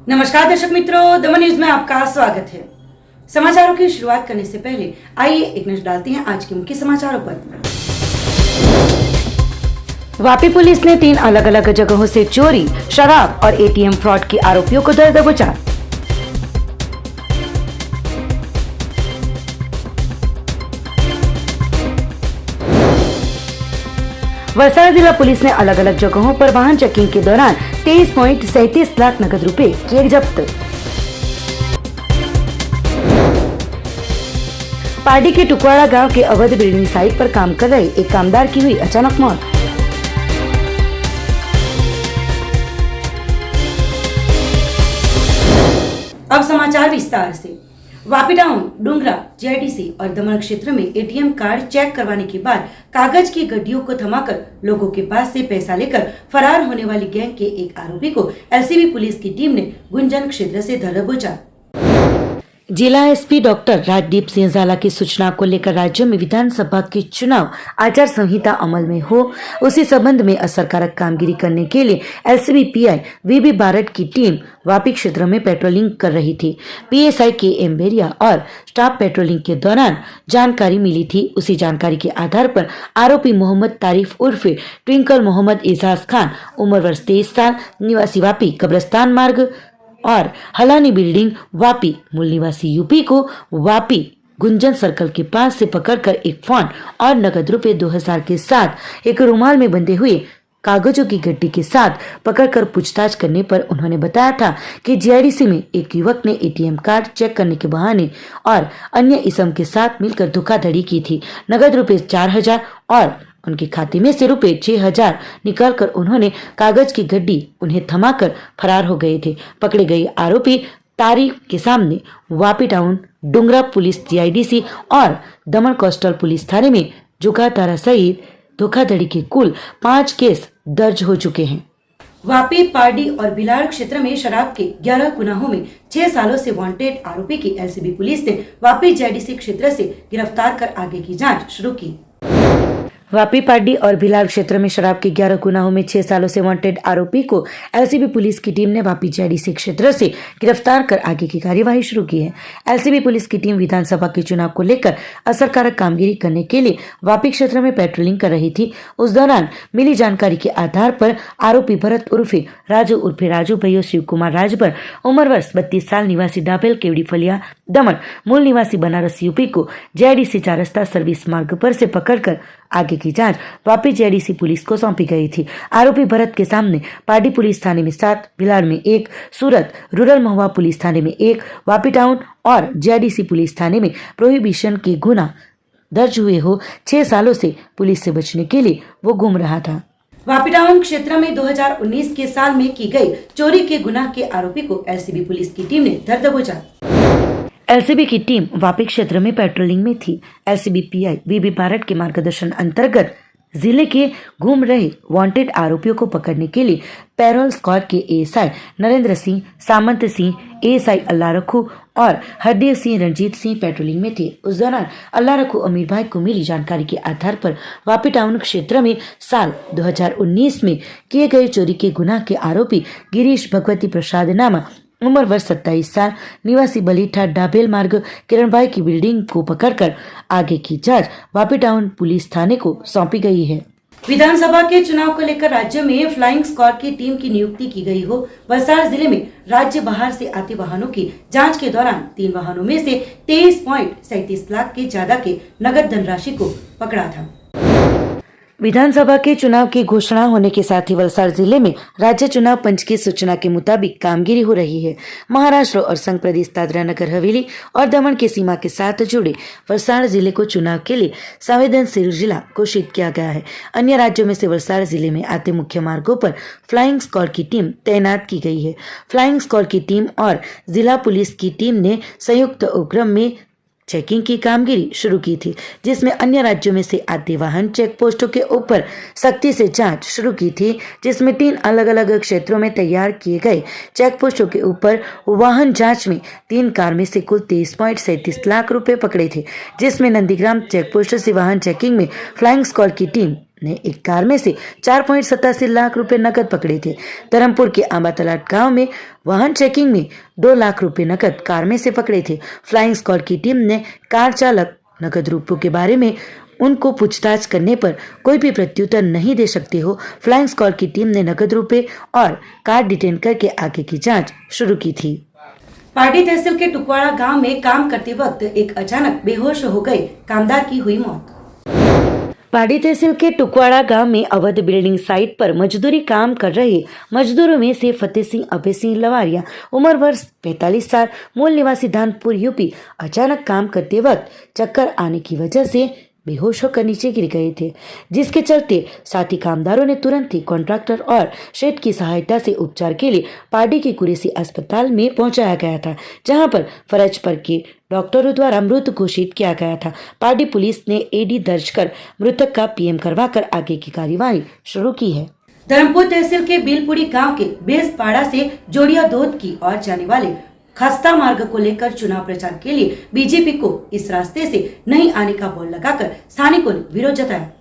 नमस्कार दर्शक मित्रों, दमन न्यूज में आपका स्वागत है। समाचारों की शुरुआत करने से पहले आइए एक नजर डालते हैं आज के मुख्य समाचारों पर। वापी पुलिस ने 3 अलग अलग जगहों से चोरी, शराब और एटीएम फ्रॉड के आरोपियों को दर दबोचा। वलसाड़ जिला पुलिस ने अलग अलग जगहों पर वाहन चेकिंग के दौरान 23.37 लाख नगद रुपए किए जब्त। पार्डी के टुकवाड़ा गांव के अवैध बिल्डिंग साइट पर काम कर रहे एक कामदार की हुई अचानक मौत। अब समाचार विस्तार से। वापी टाउन, डुंगरा, जीआईडीसी और दमन क्षेत्र में एटीएम कार्ड चेक करवाने के बाद कागज की गड्डियों को थमाकर लोगों के पास से पैसा लेकर फरार होने वाली गैंग के एक आरोपी को एलसीबी पुलिस की टीम ने गुंजन क्षेत्र से धर दबोचा। जिला एसपी डॉक्टर राजदीप सिंह झाला की सूचना को लेकर राज्य में विधानसभा के चुनाव आचार संहिता अमल में हो, उसी संबंध में असरकारक कामगिरी करने के लिए एलसीबी पीआई वीबी बारट की टीम वापी क्षेत्र में पेट्रोलिंग कर रही थी। पीएसआई के एम बेरिया और स्टाफ पेट्रोलिंग के दौरान जानकारी मिली थी। उसी जानकारी के आधार पर आरोपी मोहम्मद तारिफ उर्फे ट्विंकल मोहम्मद एजाज खान, उम्र वर्ष 23 साल, निवासी वापी कब्रस्तान मार्ग और हलानी बिल्डिंग वापी, मूल निवासी यूपी को वापी गुंजन सर्कल के पास से पकड़कर एक फोन और नगद रुपए 2000 के साथ एक रुमाल में बंधे हुए कागजों की गड्डी के साथ पकड़कर पूछताछ करने पर उन्होंने बताया था कि जीआईडीसी में एक युवक ने एटीएम कार्ड चेक करने के बहाने और अन्य इस्म के साथ मिलकर धोखाधड़ी की थी। नगद रुपए 4000 और उनके खाते में से रुपए 6000 निकालकर उन्होंने कागज की गड्डी उन्हें थमाकर फरार हो गए थे। पकड़े गए आरोपी तारीख के सामने Vapi town, Dungra police GIDC और दमन कोस्टल पुलिस थाने में जुगातारा सहित धोखाधड़ी के कुल 5 केस दर्ज हो चुके हैं। वापी, पारडी और बिलाड़ क्षेत्र में शराब के 11 गुनाहों में 6 सालों से वांटेड आरोपी की एलसीबी पुलिस ने वापी जीआईडीसी क्षेत्र से गिरफ्तार कर आगे की जांच शुरू की। वापी, पारडी और भिलाड़ क्षेत्र में शराब के 11 गुनाहों में 6 सालों से वांटेड आरोपी को एलसीबी पुलिस की टीम ने वापी जीआईडीसी क्षेत्र से गिरफ्तार कर आगे की कार्यवाही शुरू की है। एलसीबी पुलिस की टीम विधानसभा के चुनाव को लेकर असरकारक कामगिरी करने के लिए वापी क्षेत्र में पेट्रोलिंग कर रही थी। उस दौरान मिली जानकारी के आधार पर आरोपी भरत उर्फे राजू भैया शिव कुमार राजभर, उम्र वर्ष 32 साल, निवासी डाबेल केवड़ी फलिया दमन, मूल निवासी बनारस यूपी को जीआईडीसी 4 रस्ता सर्विस मार्ग पर से पकड़कर आगे की जांच वापी जीआईडीसी पुलिस को सौंपी गई थी। आरोपी भरत के सामने पारडी पुलिस थाने में 7, भिलाड़ में 1, सूरत रूरल महुआ पुलिस थाने में 1, वापी टाउन और जीआईडीसी पुलिस थाने में प्रोहिबिशन के गुना दर्ज हुए हो। 6 सालों से पुलिस से बचने के लिए वो घूम रहा था। वापी टाउन क्षेत्र में 2019 के साल में की गई चोरी के गुनाह के आरोपी को एलसीबी पुलिस की टीम ने धर दबोचा। एलसीबी की टीम वापी क्षेत्र में पेट्रोलिंग में थी। एलसीबी पीआई वीबी बारट के मार्गदर्शन अंतर्गत जिले के घूम रहे वांटेड आरोपियों को पकड़ने के लिए पैरोल स्क्वाड के एएसआई नरेंद्र सिंह, सामंत सिंह, एएसआई अल्लाह रखू और हरदेव सिंह, रणजीत सिंह पेट्रोलिंग में थे। उस दौरान अल्लाह रखू अमीर भाई को मिली जानकारी के आधार पर वापी टाउन क्षेत्र में साल 2019 में किए गए चोरी के गुनाह के आरोपी गिरीश भगवती प्रसाद नामा, उम्र वर्ष 27 साल, निवासी बलीठा डाबेल मार्ग, किरण भाई की बिल्डिंग को पकड़कर आगे की जांच वापी टाउन पुलिस थाने को सौंपी गई है। विधानसभा के चुनाव को लेकर राज्य में फ्लाइंग स्क्वाड की टीम की नियुक्ति की गई हो। वलसाड़ जिले में राज्य बाहर से आते वाहनों की जांच के दौरान 3 वाहनों में से 23.37 लाख के ज्यादा के नगद धनराशि को पकड़ा था। विधानसभा के चुनाव की घोषणा होने के साथ ही वलसाड़ जिले में राज्य चुनाव पंच की सूचना के मुताबिक कामगिरी हो रही है। महाराष्ट्र और संघ प्रदेश दादरा नगर हवेली और दमन की सीमा के साथ जुड़े वलसाड़ जिले को चुनाव के लिए संवेदनशील जिला घोषित किया गया है। अन्य राज्यों में से वलसाड़ जिले में आते मुख्य मार्गों पर फ्लाइंग स्क्वाड की टीम तैनात की गई है। फ्लाइंग स्क्वाड की टीम और जिला पुलिस की टीम ने संयुक्त उपक्रम में चेकिंग की कामगिरी शुरू की थी, जिसमें अन्य राज्यों में से आते वाहन चेक पोस्टों के ऊपर सख्ती से जांच शुरू की थी, जिसमें 3 अलग अलग क्षेत्रों में तैयार किए गए चेक पोस्टों के ऊपर वाहन जांच में 3 कार में से कुल 23.37 लाख रुपए पकड़े थे, जिसमें नंदीग्राम चेक पोस्ट से वाहन चेकिंग में फ्लाइंग स्क्वाड की टीम ने एक कार में से 4.87 लाख रुपए नकद पकड़े थे। धर्मपुर के आंबातलाट गांव में वाहन चेकिंग में 2 लाख रुपए नकद कार में से पकड़े थे। फ्लाइंग स्क्वाड की टीम ने कार चालक नकद रूपों के बारे में उनको पूछताछ करने पर कोई भी प्रत्युत्तर नहीं दे सकते हो। फ्लाइंग स्क्वाड की टीम ने नकद रुपए और कार डिटेन करके आगे की जांच शुरू की थी। पार्टी तहसील के टुकवाड़ा गांव में काम करते वक्त एक अचानक बेहोश हो गए कामदार की हुई मौत। पार्टी तहसील के टुकवाड़ा गांव में अवैध बिल्डिंग साइट पर मजदूरी काम कर रहे मजदूरों में से फतेह सिंह, अभय सिंह लवारिया, उम्र वर्ष 45 साल, मूल निवासी धानपुर यूपी, अचानक काम करते वक्त चक्कर आने की वजह से बेहोश होकर नीचे गिर गए थे, जिसके चलते साथी कामदारों ने तुरंत ही कॉन्ट्रैक्टर और शेठ की सहायता से उपचार के लिए पार्टी के कुरेसी अस्पताल में पहुंचाया गया था, जहां पर फर्ज पर के डॉक्टरों द्वारा मृत घोषित किया गया था। पार्टी पुलिस ने एडी दर्ज कर मृतक का पीएम करवाकर आगे की कार्यवाही शुरू की है। धर्मपुर तहसील के बिलपुरी गाँव के बेसपाड़ा से जोड़िया दूध की ओर जाने वाले खस्ता मार्ग को लेकर चुनाव प्रचार के लिए बीजेपी को इस रास्ते से नहीं आने का बोर्ड लगाकर स्थानिकों ने विरोध जताया।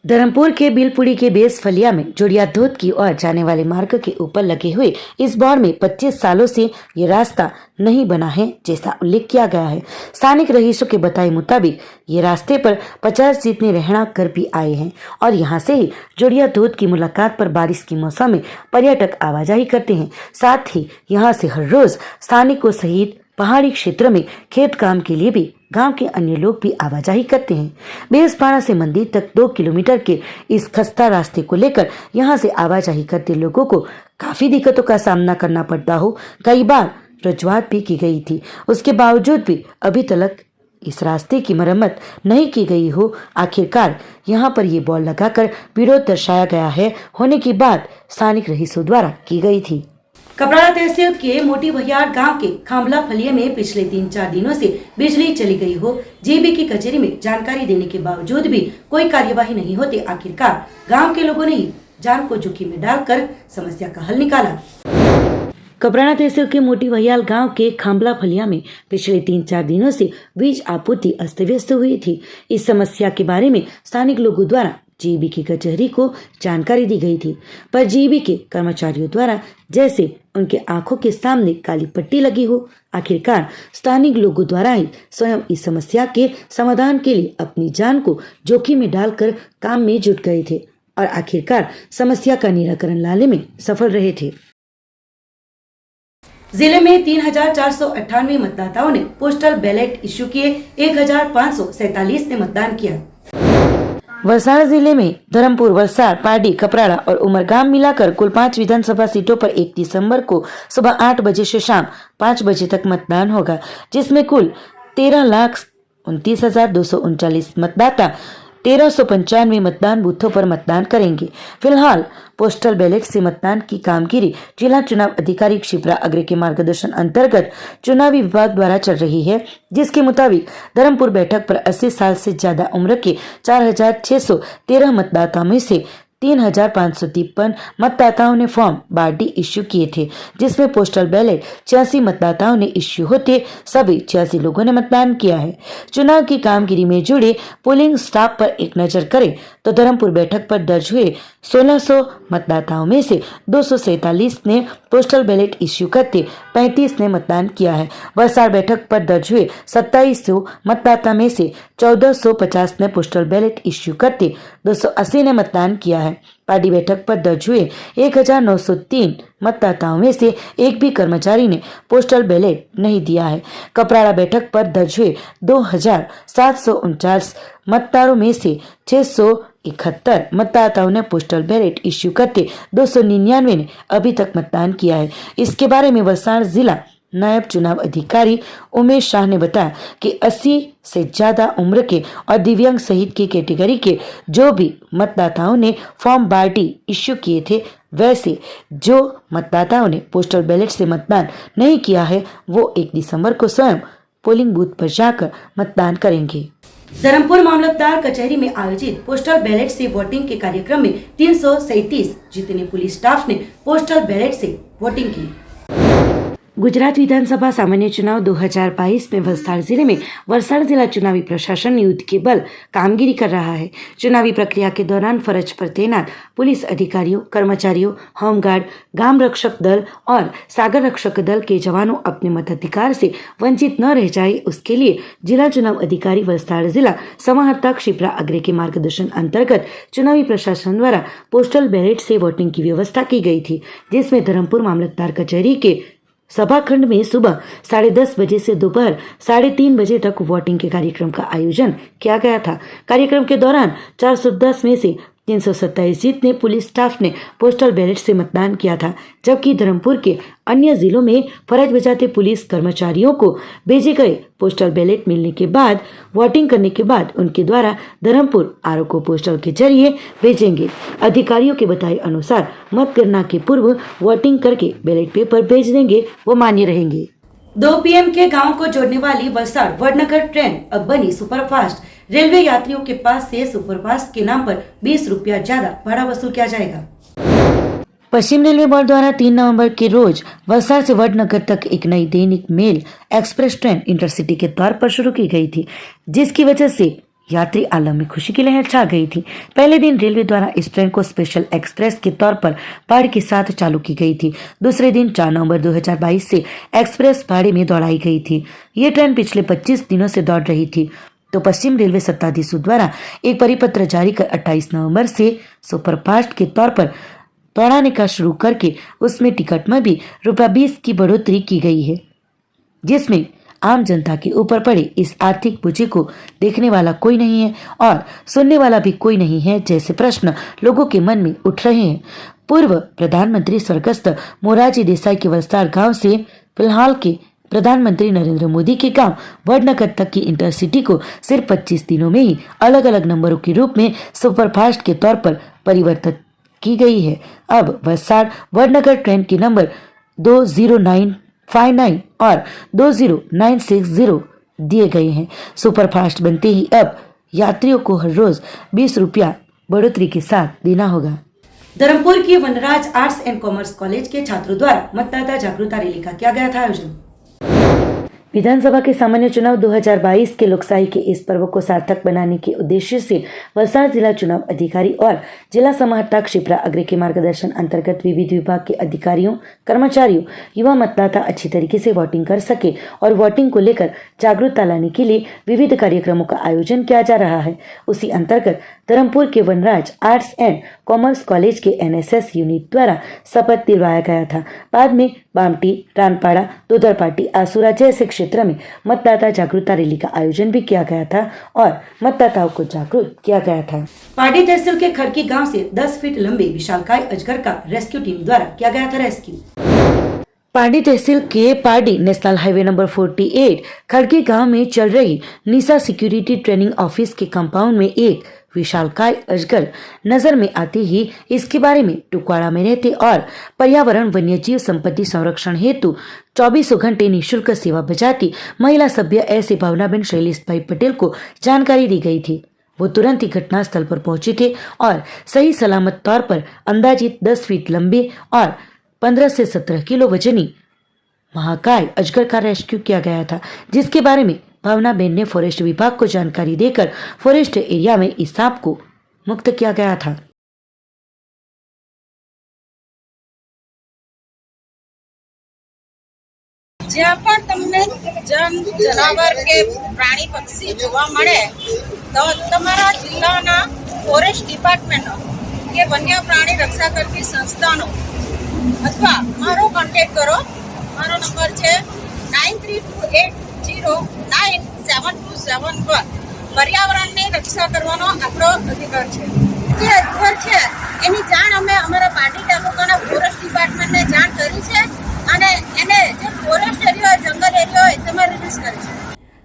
धर्मपुर के बिलपुरी के बेस फलिया में जोड़िया दूध की ओर जाने वाले मार्ग के ऊपर लगे हुए इस बोर्ड में 25 सालों से ये रास्ता नहीं बना है, जैसा उल्लेख किया गया है। स्थानिक रहीशों के बताए मुताबिक ये रास्ते पर 50 जितने रहना कर भी आए हैं और यहाँ से ही जोड़िया दूध की मुलाकात पर बारिश के मौसम में पर्यटक आवाजाही करते हैं। साथ ही यहाँ से हर रोज स्थानिकों सहित पहाड़ी क्षेत्र में खेत काम के लिए भी गांव के अन्य लोग भी आवाजाही करते हैं। बेसपाड़ा से मंदिर तक 2 किलोमीटर के इस खस्ता रास्ते को लेकर यहां से आवाजाही करते लोगों को काफी दिक्कतों का सामना करना पड़ता हो। कई बार रजूआत भी की गई थी, उसके बावजूद भी अभी तक इस रास्ते की मरम्मत नहीं की गई हो। आखिरकार यहां पर ये बोर्ड लगाकर विरोध दर्शाया गया है, होने की बात स्थानिक रहीशों द्वारा की गई थी। कपराड़ा तहसील के मोटी भैयार गांव के खांबला फलिये में पिछले 3-4 दिनों से बिजली चली गई हो। जीबी की कचहरी में जानकारी देने के बावजूद भी कोई कार्यवाही नहीं होती। आखिरकार गांव के लोगों ने ही जान को जोखिम में डालकर समस्या का हल निकाला। कपराड़ा तहसील के मोटी भैयाल गांव के खांबला फलिया में पिछले 3-4 दिनों से बीज आपूर्ति अस्त व्यस्त हुई थी। इस समस्या के बारे में स्थानिक लोगों द्वारा जीबी की कचहरी को जानकारी दी गई थी, पर जीबी के कर्मचारियों द्वारा जैसे उनके आंखों के सामने काली पट्टी लगी हो। आखिरकार स्थानिक लोगों द्वारा ही स्वयं इस समस्या के समाधान के लिए अपनी जान को जोखिम में डालकर काम में जुट गए थे और आखिरकार समस्या का निराकरण लाने में सफल रहे थे। जिले में 3,498 मतदाताओं ने पोस्टल बैलेट इश्यू किए, 1,547 ने मतदान किया। वलसाड़ जिले में धर्मपुर, वलसाड़, पाडी, कपराड़ा और उमरगाम मिलाकर कुल 5 विधानसभा सीटों पर 1 दिसंबर को सुबह 8 बजे से शाम 5 बजे तक मतदान होगा, जिसमें कुल 13,29,239 मतदाता 1395 मतदान बूथों पर मतदान करेंगे। फिलहाल पोस्टल बैलेट से मतदान की कामगिरी जिला चुनाव अधिकारी क्षिप्रा अग्रे के मार्गदर्शन अंतर्गत चुनावी विभाग द्वारा चल रही है, जिसके मुताबिक धर्मपुर बैठक पर 80 साल से ज्यादा उम्र के 4,613 मतदाताओं में से 3,553 मतदाताओं ने फॉर्म बारडी इश्यू किए थे, जिसमें पोस्टल बैलेट 86 मतदाताओं ने इश्यू होते सभी 86 लोगों ने मतदान किया है। चुनाव की कामगिरी में जुड़े पोलिंग स्टाफ पर एक नजर करें तो धर्मपुर बैठक पर दर्ज हुए 1600 मतदाताओं में से 247 ने पोस्टल बैलेट इश्यू करते 35 ने मतदान किया है। वलसाड़ बैठक पर दर्ज हुए 2700 मतदाता में से 1450 ने पोस्टल बैलेट इश्यू करते 280 ने मतदान किया है। पाडी बैठक पर दर्ज हुए 1903 मतदाताओं में से एक भी कर्मचारी ने पोस्टल बैलेट नहीं दिया है। कपराड़ा बैठक पर दर्ज हुए 2,749 मतदाताओं में से 671 मतदाताओं ने पोस्टल बैलेट इश्यू करते 299 ने अभी तक मतदान किया है। इसके बारे में वलसाड़ जिला नायब चुनाव अधिकारी उमेश शाह ने बताया कि 80 से ज्यादा उम्र के और दिव्यांग सहित की कैटेगरी के जो भी मतदाताओं ने फॉर्म बारडी इश्यू किए थे, वैसे जो मतदाताओं ने पोस्टल बैलेट से मतदान नहीं किया है वो 1 दिसंबर को स्वयं पोलिंग बूथ पर जाकर मतदान करेंगे। धर्मपुर मामलतदार कचहरी में आयोजित पोस्टल बैलेट से वोटिंग के कार्यक्रम में 337 जितने पुलिस स्टाफ ने पोस्टल बैलेट से वोटिंग की। गुजरात विधानसभा सामान्य चुनाव 2022 में वलसाड जिले में वलसाड जिला चुनावी प्रशासन युद्ध के बल कामगिरी कर रहा है। चुनावी प्रक्रिया के दौरान फर्ज पर तैनात पुलिस अधिकारियों, कर्मचारियों, होमगार्ड, ग्राम रक्षक दल और सागर रक्षक दल के जवानों अपने मताधिकार से वंचित न रह जाए, उसके लिए जिला चुनाव अधिकारी वलसाड जिला समाहर्ता क्षिप्रा अग्रे के मार्गदर्शन अंतर्गत चुनावी प्रशासन द्वारा पोस्टल बैलेट से वोटिंग की व्यवस्था की गई थी, जिसमें धर्मपुर मामलतदार कचहरी के सभाखंड में सुबह 10:30 बजे से दोपहर 3:30 बजे तक वोटिंग के कार्यक्रम का आयोजन किया गया था। कार्यक्रम के दौरान 410 में से 327 जितने पुलिस स्टाफ ने पोस्टल बैलेट से मतदान किया था, जबकि धर्मपुर के अन्य जिलों में फर्ज बजाते पुलिस कर्मचारियों को भेजे गए पोस्टल बैलेट मिलने के बाद वोटिंग करने के बाद उनके द्वारा धर्मपुर आरओ को पोस्टल के जरिए भेजेंगे। अधिकारियों के बताए अनुसार मतगणना के पूर्व वोटिंग करके बैलेट पेपर भेज देंगे, वो मान्य रहेंगे। 2 PM के गांव को जोड़ने वाली वलसाड वडनगर ट्रेन अब बनी सुपरफास्ट। रेलवे यात्रियों के पास से सुपरफास्ट के नाम पर 20 रुपया ज्यादा भाड़ा वसूल किया जाएगा। पश्चिम रेलवे बोर्ड द्वारा 3 नवंबर के रोज वलसाड से वडनगर तक एक नई दैनिक मेल एक्सप्रेस ट्रेन इंटरसिटी के तौर पर शुरू की गई थी, जिसकी वजह से यात्री आलम में खुशी की लहर छा गई थी। पहले दिन रेलवे द्वारा इस ट्रेन को स्पेशल एक्सप्रेस के तौर पर भाड़े के साथ चालू की गई थी। दूसरे दिन 4 नवंबर 2022 से एक्सप्रेस भाड़े में दौड़ाई गई थी। ये ट्रेन पिछले 25 दिनों से दौड़ रही थी, तो पश्चिम रेलवे सत्ताधीशों द्वारा एक परिपत्र जारी कर 28 नवंबर से सुपरफास्ट के तौर पर दौड़ाने का शुरू करके उसमें टिकट में भी ₹20 की बढ़ोतरी की गई है, जिसमें आम जनता के ऊपर पड़े इस आर्थिक बोझ को देखने वाला कोई नहीं है और सुनने वाला भी कोई नहीं है, जैसे प्रश्न लोगों के मन में उठ रहे हैं। पूर्व प्रधानमंत्री स्वर्गस्थ मोरारजी देसाई के वलसाड गांव से फिलहाल के प्रधानमंत्री नरेंद्र मोदी के गांव वडनगर तक की इंटरसिटी को सिर्फ 25 दिनों में ही अलग अलग नंबरों के रूप में सुपरफास्ट के तौर पर परिवर्तित की गई है। अब वलसाड वडनगर ट्रेन के नंबर 20959 और 20960 दिए गए हैं। सुपरफास्ट बनते ही अब यात्रियों को हर रोज 20 रुपया बढ़ोतरी के साथ देना होगा। धर्मपुर की वनराज आर्ट्स एंड कॉमर्स कॉलेज के छात्रों द्वारा मतदाता जागरूकता रैली का किया गया था आयोजन। विधानसभा के सामान्य चुनाव 2022 के लोकशाही के इस पर्व को सार्थक बनाने के उद्देश्य से वलसाड जिला चुनाव अधिकारी और जिला समाहर्ता क्षिप्रा अग्रे के मार्गदर्शन अंतर्गत विविध विभाग के अधिकारियों, कर्मचारियों, युवा मतदाता अच्छी तरीके से वोटिंग कर सके और वोटिंग को लेकर जागरूकता लाने के लिए विविध कार्यक्रमों का आयोजन किया जा रहा है। उसी अंतर्गत धर्मपुर के वनराज आर्ट्स एंड कॉमर्स कॉलेज के NSS यूनिट द्वारा शपथ दिलवाया गया था। बाद में बामटी, रानपाड़ा, दोदरपाटी, आसुरा जैसे क्षेत्र में मतदाता जागरूकता रैली का आयोजन भी किया गया था और मतदाताओं को जागरूक किया गया था। पार्टी तहसील के खड़की गांव से 10 फीट लंबे विशालकाय अजगर का रेस्क्यू टीम द्वारा किया गया था रेस्क्यू। पार्टी तहसील के पार्टी नेशनल हाईवे नंबर 48 खड़की गांव में चल रही निशा सिक्योरिटी ट्रेनिंग ऑफिस के कंपाउंड में एक विशालकाय अजगर नजर में आते ही इसके बारे में टुकवाड़ा में रहते और पर्यावरण वन्यजीव संपत्ति संरक्षण हेतु 24 घंटे निःशुल्क सेवा बजाती महिला सभ्य ऐसे भावनाबेन शैलेश भाई पटेल को जानकारी दी गई थी। वो तुरंत ही घटना स्थल पर पहुंचे थे और सही सलामत तौर पर अंदाजित 10 फीट लंबे और 15 से 17 किलो वजनी महाकाय अजगर का रेस्क्यू किया गया था, जिसके बारे में भावना बेन ने फॉरेस्ट विभाग को जानकारी देकर फॉरेस्ट एरिया में इस सांप को मुक्त किया गया था। જ્યાં પણ તમને જનાવર કે પ્રાણી પક્ષી જોવા મળે તો તમારા જિલ્લાના ફોરેસ્ટ ડિપાર્ટમેન્ટનો કે વન્ય પ્રાણી રક્ષા કરતી સંસ્થાનો અથવા મારો કોન્ટેક્ટ કરો। મારો નંબર છે 9328097271। પર્યાવરણની રક્ષા કરવાનો આપણો અધિકાર છે। જે અધિકાર છે એની જાણ અમે અમારા પાટી તાલુકાના ફોરેસ્ટ ડિપાર્ટમેન્ટને જાણ કરી છે અને એને જે ફોરેસ્ટ એરિયા હોય, જંગલ એરિયા હોય તેમાં રિલીઝ કરી છે।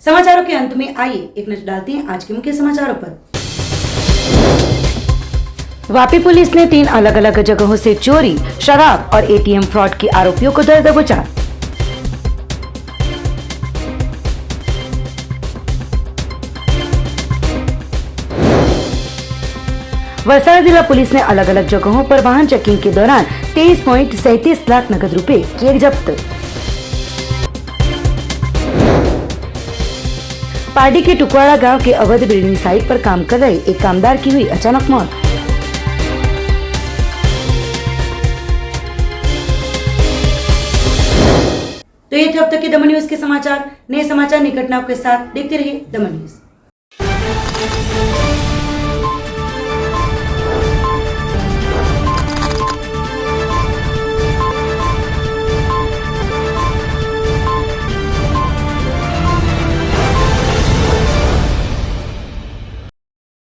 समाचारों के अंत में आइए एक नजर डालते हैं आज के मुख्य समाचारों पर। वापी पुलिस ने 3 अलग अलग जगहों से चोरी, शराब और ATM फ्रॉड के आरोपियों को दर दबोचा। वलसाड़ जिला पुलिस ने अलग अलग जगहों पर वाहन चेकिंग के दौरान 23.37 लाख नकद रुपए किए जब्त। पार्टी के टुकवाड़ा गांव के अवैध बिल्डिंग साइट पर काम कर रहे एक कामदार की हुई अचानक मौत। तो ये थे अब तक के दमन न्यूज के समाचार। नए समाचार निकट नाव के साथ देखते रहिए दमन न्यूज।